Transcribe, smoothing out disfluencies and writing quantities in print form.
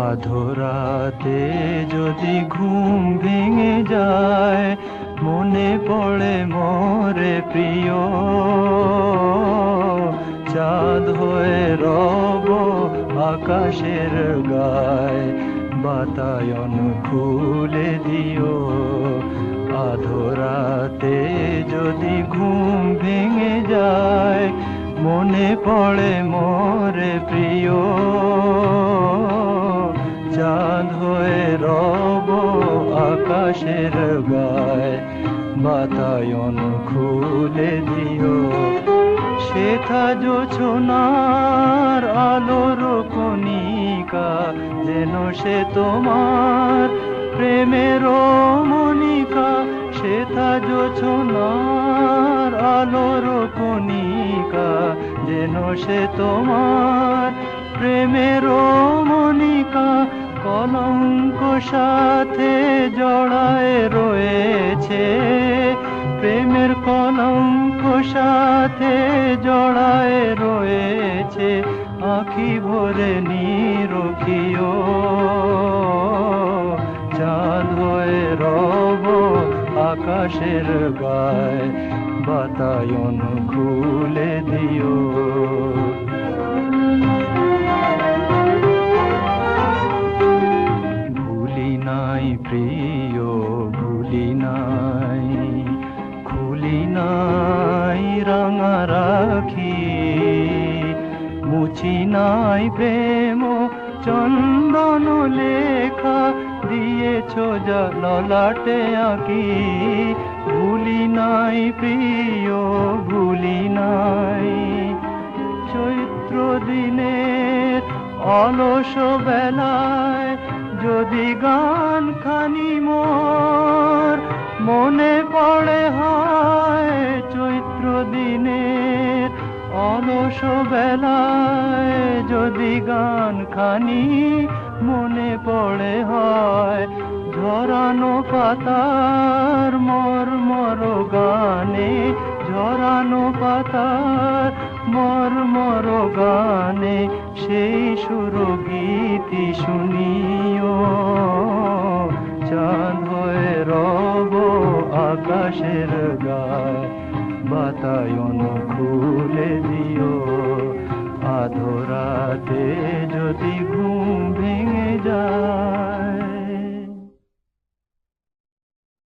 আধরাতে যদি ঘুম ভেঙে যায়, মনে পড়ে মোরে প্রিয়, চাঁদ হয়ে রব আকাশের গায়, বাতায়ন খুলে দিও। আধরাতে যদি ঘুম ভেঙে যায়, মনে পড়ে মোরে প্রিয়, চাঁদ হয়ে রব আকাশের গায়, বাতায়ন খুলে দিও। সেথা জোছনার আলোর কণিকা, যেন সে তোমার প্রেমের মনিকা। সেথা জোছনার আলোর কণিকা, যেন সে তোমার প্রেমের মনিকা। কলঙ্ক সাথে জড়ায় রয়েছে, প্রেমের কলঙ্ক সাথে জড়ায় রয়েছে, আঁখি ভরে নিরখিও। চাঁদ হয়ে রব আকাশের গায়, বাতায়ন খুলে দিও। ভুলি নাই প্রিয়, ভুলি নাই, খুলি নাই রাঙা রাখি, মুছি নাই প্রেম চন্দন লেখা, দিয়েছ যা ললাটে আঁকি। ভুলি নাই প্রিয়, ভুলি নাই, চৈত্র দিনের অলস বেলায় যদি গান খানি মোর মনে পড়ে হয়। চৈত্র দিনের অলস বেলায় যদি গান খানি মনে পড়ে হয়, ঝরানো পাতার মর্মর গানে, ঝরানো পাতার মর্মর গানে, সেই সুরগীতি শুনিও। চাঁদ হয়ে রব আকাশের গায়, বাতায়ন খুলে দিও। আধরাতে